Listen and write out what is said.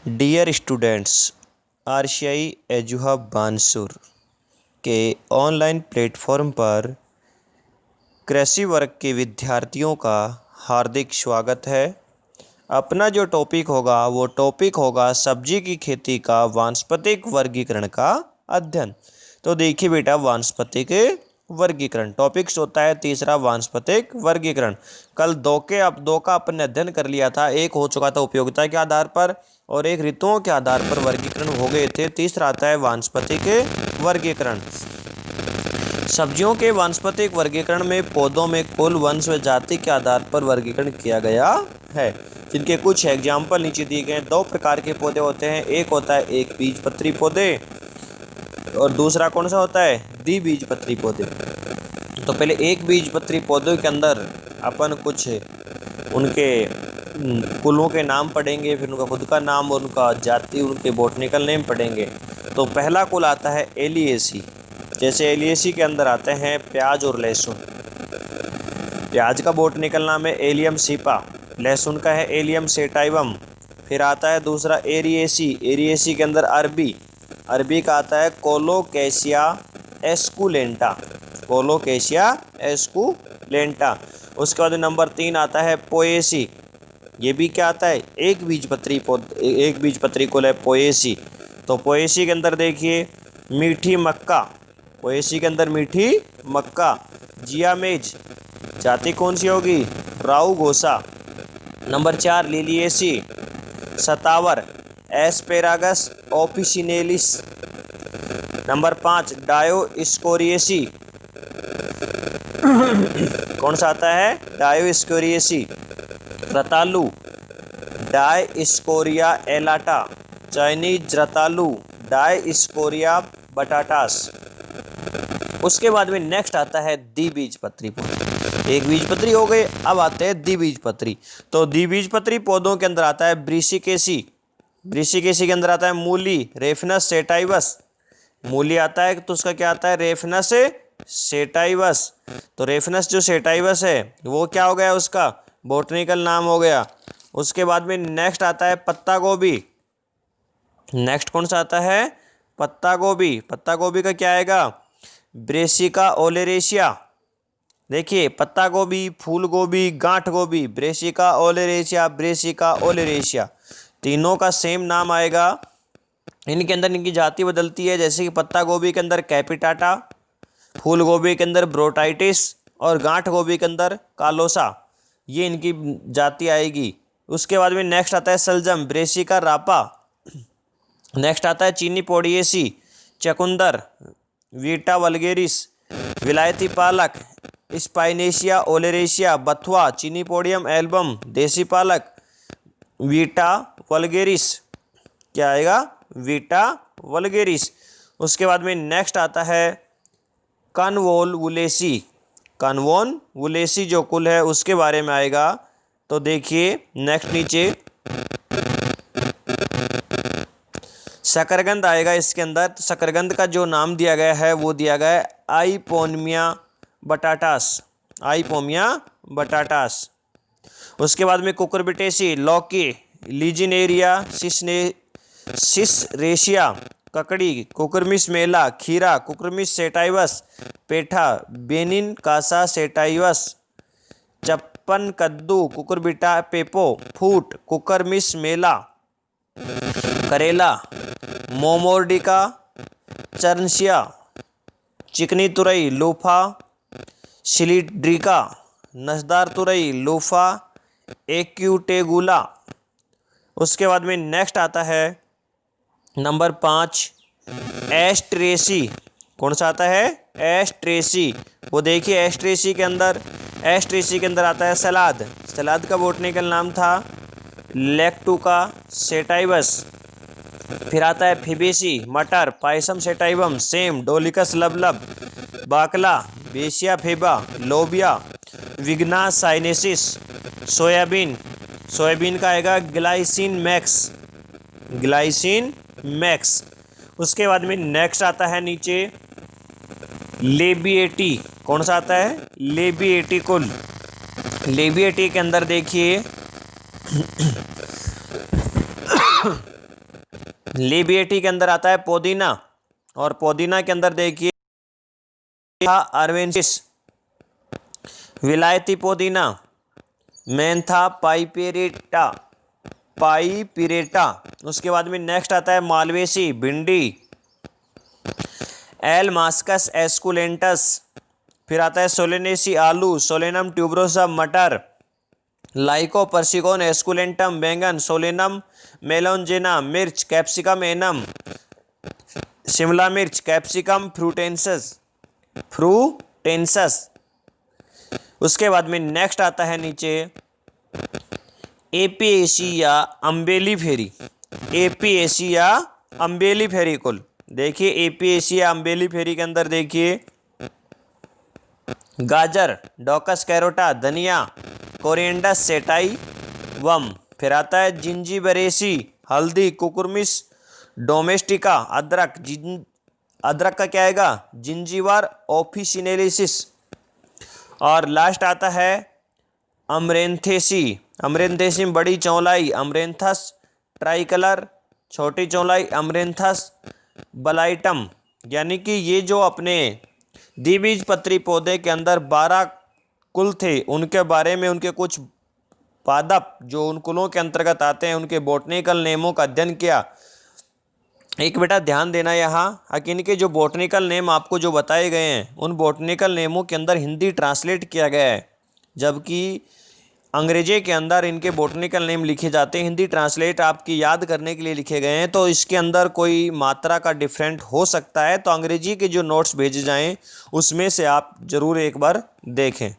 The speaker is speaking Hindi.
डियर स्टूडेंट्स, आरसीआई एजुहा बानसूर के ऑनलाइन प्लेटफॉर्म पर कृषि वर्ग के विद्यार्थियों का हार्दिक स्वागत है। अपना जो टॉपिक होगा वो टॉपिक होगा सब्जी की खेती का वानस्पतिक वर्गीकरण का अध्ययन। तो देखिए बेटा, वानस्पतिक वर्गीकरण टॉपिक्स होता है तीसरा वानस्पतिक वर्गीकरण। कल दो का अपन ने अध्ययन कर लिया था। एक हो चुका था उपयोगिता के आधार पर और एक ऋतुओं के आधार पर वर्गीकरण हो गए थे। तीसरा आता है वानस्पतिक वर्गीकरण। सब्जियों के वानस्पतिक वर्गीकरण में पौधों में कुल वंश व जाति के आधार पर वर्गीकरण किया गया है, जिनके कुछ एग्जाम्पल नीचे दिए गए हैं। दो प्रकार के पौधे होते हैं, एक होता है एक बीजपत्री पौधे और दूसरा कौन सा होता है, द्विबीजपत्री पौधे। तो पहले एक बीजपत्री पौधे के अंदर अपन कुछ उनके कुलों के नाम पढ़ेंगे, फिर उनका खुद का नाम, उनका जाति, उनके बॉटनिकल नेम पढ़ेंगे। तो पहला कुल आता है एलियेसी। जैसे एलियेसी के अंदर आते हैं प्याज और लहसुन। प्याज का बॉटनिकल नाम है एलियम सीपा, लहसुन का है एलियम सेटाइवम। फिर आता है दूसरा एरिएसी। एरिएसी के अंदर अरबी, अरबी का आता है कोलोकेशिया एस्कुलेंटा, कोलोकेशिया एस्कुलेंटा। उसके बाद नंबर 3 आता है पोएसी। ये भी क्या आता है, एक बीजपत्री कुल है पोएसी। तो पोएसी के अंदर देखिए मीठी मक्का, पोएसी के अंदर मीठी मक्का। जियामेज, जाति कौन सी होगी, राउगोसा। नंबर 4 लिलिएसी, सतावर, एस्पेरागस ऑफिसिनेलिस। नंबर 5 डायोस्कोरिएसी, कौन सा आता है, डायोस्कोरिएसी। रतालू, डायस्कोरिया एलाटा। चाइनीज रतालू, डायस्कोरिया बटाटास। उसके बाद में नेक्स्ट आता है द्विबीजपत्री पौधे। एक बीजपत्री हो गए, अब आते हैं द्विबीजपत्री। तो द्विबीजपत्री पौधों के अंदर आता है ब्रिसिकेसी। ब्रिसिकेसी के अंदर आता है मूली, रेफनस सेटाइवस। मूली आता है तो उसका क्या आता है, रेफनस सेटाइवस। तो रेफनस जो सेटाइवस है वो क्या हो गया, उसका बॉटनिकल नाम हो गया। उसके बाद में नेक्स्ट आता है पत्ता गोभी। नेक्स्ट कौन सा आता है, पत्ता गोभी। पत्ता गोभी का क्या आएगा, ब्रेसिका ओलेरेशिया। देखिए पत्ता गोभी, फूल गोभी, गांठ गोभी, ब्रेसिका ओलेरेशिया, ब्रेसिका ओलेरेशिया, तीनों का सेम नाम आएगा। इनके अंदर इनकी जाति बदलती है, जैसे कि पत्ता गोभी के अंदर कैपिटाटा, फूल गोभी के अंदर ब्रोटाइटिस और गांठ गोभी के अंदर कालोसा, ये इनकी जाति आएगी। उसके बाद में नेक्स्ट आता है सलजम, ब्रेसिका रापा। नेक्स्ट आता है चीनी पोडिएसी, चकुंदर, वीटा वल्गेरिस, विलायती पालक, स्पाइनेशिया ओलेरेशिया, बथुआ, चीनी पोडियम एल्बम, देसी पालक, वीटा वल्गेरिस, क्या आएगा, वीटा वल्गेरिस। उसके बाद में नेक्स्ट आता है कन्वोलवुलेसी। कन्वोलवुलेसी जो कुल है उसके बारे में आएगा। तो देखिए नेक्स्ट नीचे शकरकंद आएगा इसके अंदर। तो शकरकंद का जो नाम दिया गया है वो दिया गया है आइपोमिया बटाटास, आइपोमिया बटाटास। उसके बाद में कुकुरबिटेसी, लौकी, लीजिनेरिया सिसरेशिया, ककड़ी, कुकुरमिस मेला, खीरा, कुकुरमिस सेटाइवस, पेठा, बेनिन कासा सेटाइवस, चप्पन कद्दू, कुकुरबिटा पेपो, फूट, कुकुरमिस मेला, करेला, मोमोर्डिका, चर्नशिया, चिकनी तुरई, लूफा, सिलिड्रिका, नसदार तुरई, लूफा एक्यूटेगुला। उसके बाद में नेक्स्ट आता है नंबर 5 एस्ट्रेसी। कौन सा आता है, एस्ट्रेसी। वो देखिए एस्ट्रेसी के अंदर आता है सलाद। सलाद का बॉटनिकल नाम था लेक्टुका सेटाइवस। फिर आता है फिबेसी, मटर, पायसम सेटाइवम, सेम, डोलिकस लबलब, बाकला, बेसिया फेबा, लोबिया, विग्ना साइनेसिस, सोयाबीन। सोयाबीन का आएगा ग्लाइसिन मैक्स, ग्लाइसिन मैक्स। उसके बाद में नेक्स्ट आता है नीचे लेबिएटी। कौन सा आता है, लेबिएटी कुल। लेबिएटी के अंदर देखिए लिबिएटी के अंदर आता है पुदीना, और पुदीना के अंदर देखिए अर्वेंसिस, विलायती पुदीना, मेंथा पाइपेरेटा, उसके बाद में नेक्स्ट आता है मालवेसी, भिंडी, एल मास्कस एस्कुलेंटस, फिर आता है सोलेनेसी, आलू, सोलेनम ट्यूबरोसा, मटर, लाइको पर्सिकोन एस्कुलेंटम, बैंगन, सोलेनम मेलोंजेना, मिर्च, कैप्सिकम एनम, शिमला मिर्च, कैप्सिकम फ्रूटेंसस। उसके बाद में नेक्स्ट आता है नीचे एपिएसिया अम्बेलीफेरी, एपिएसिया अम्बेलीफेरी कुल। देखिए एपिएसिया अम्बेलीफेरी के अंदर देखिए गाजर, डॉकस कैरोटा, धनिया, कोरिएंडर सेटाइवम, फिर आता है जिंजीबरेसी, हल्दी, कुकुरमिस डोमेस्टिका, अदरक, अदरक का क्या आएगा, जिंजीवर ऑफिसिनेलिसिस, और लास्ट आता है अमरेंथेसी, अमरेंथेसी बड़ी चौलाई, अमरेंथस ट्राइकलर, छोटी चौलाई अमरेंथस बलाइटम। यानी कि ये जो अपने द्विबीजपत्री पौधे के अंदर 12 कुल थे, उनके बारे में उनके कुछ पादप जो उन कुलों के अंतर्गत आते हैं उनके बॉटनिकल नेमों का अध्ययन किया। एक बेटा ध्यान देना यहाँ कि इनके जो बॉटनिकल नेम आपको जो बताए गए हैं उन बॉटनिकल नेमों के अंदर हिंदी ट्रांसलेट किया गया है, जबकि अंग्रेजी के अंदर इनके बॉटनिकल नेम लिखे जाते हैं। हिंदी ट्रांसलेट आपकी याद करने के लिए लिखे गए हैं, तो इसके अंदर कोई मात्रा का डिफरेंट हो सकता है, तो अंग्रेजी के जो नोट्स भेजे जाएं उसमें से आप ज़रूर एक बार देखें।